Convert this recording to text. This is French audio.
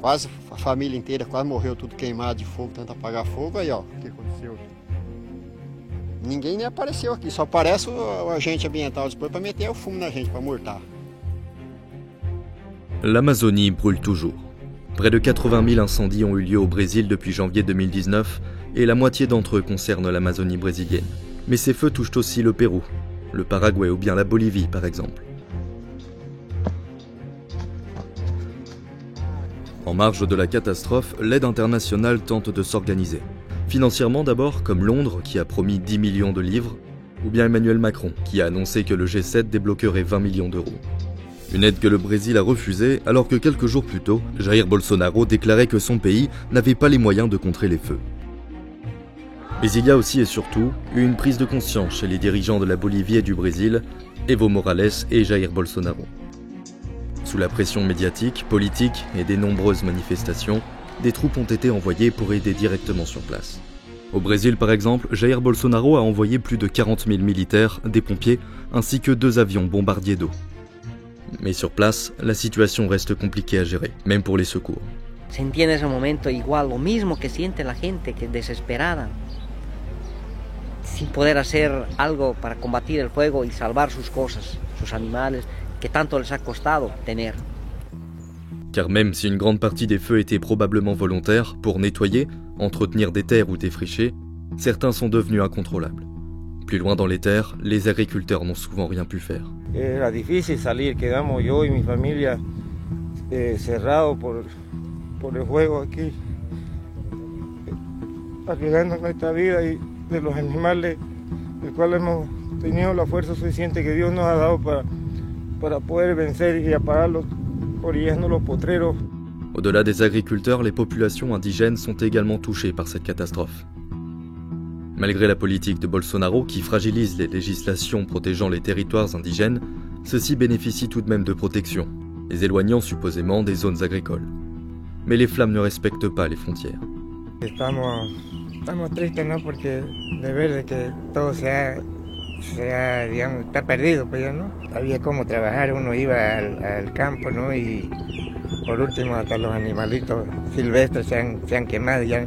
Quase a família inteira quase morreu, tudo queimado de fogo, tenta apagar fogo. Aí, ó, o que aconteceu aqui? Ninguém nem apareceu aqui, só aparece o agente ambiental depois para meter o fumo na gente, para murtar. L'Amazonie brûle toujours. Près de 80 000 incendies ont eu lieu au Brésil depuis janvier 2019 et la moitié d'entre eux concernent l'Amazonie brésilienne. Mais ces feux touchent aussi le Pérou, le Paraguay ou bien la Bolivie par exemple. En marge de la catastrophe, l'aide internationale tente de s'organiser. Financièrement d'abord, comme Londres qui a promis 10 millions de livres, ou bien Emmanuel Macron qui a annoncé que le G7 débloquerait 20 millions d'euros. Une aide que le Brésil a refusée alors que quelques jours plus tôt, Jair Bolsonaro déclarait que son pays n'avait pas les moyens de contrer les feux. Mais il y a aussi et surtout eu une prise de conscience chez les dirigeants de la Bolivie et du Brésil, Evo Morales et Jair Bolsonaro. Sous la pression médiatique, politique et des nombreuses manifestations, des troupes ont été envoyées pour aider directement sur place. Au Brésil par exemple, Jair Bolsonaro a envoyé plus de 40 000 militaires, des pompiers, ainsi que 2 avions bombardiers d'eau. Mais sur place, la situation reste compliquée à gérer, même pour les secours. Se entiende ese momento igual, lo mismo que siente la gente, que es desesperada, sin poder hacer algo para combatir el fuego y salvar sus cosas, sus animales, que tanto les ha costado tener. Car même si une grande partie des feux étaient probablement volontaires pour nettoyer, entretenir des terres ou défricher, certains sont devenus incontrôlables. Plus loin dans les terres, les agriculteurs n'ont souvent rien pu faire. Era difícil salir, quedamos yo y mi familia cerrados por el fuego aquí, arriesgando nuestra vida y de los animales, del cual hemos tenido la fuerza suficiente que Dios nos ha dado para poder vencer y apagarlos, orillando los potreros. Au-delà des agriculteurs, les populations indigènes sont également touchées par cette catastrophe. Malgré la politique de Bolsonaro qui fragilise les législations protégeant les territoires indigènes, ceux-ci bénéficient tout de même de protection, les éloignant supposément des zones agricoles. Mais les flammes ne respectent pas les frontières. Estamos tristes, ¿no? Porque de ver de que todo digamos, está perdido, pues ya no había cómo trabajar, uno iba al campo, ¿no? Y por último hasta los animalitos silvestres se han quemado, ya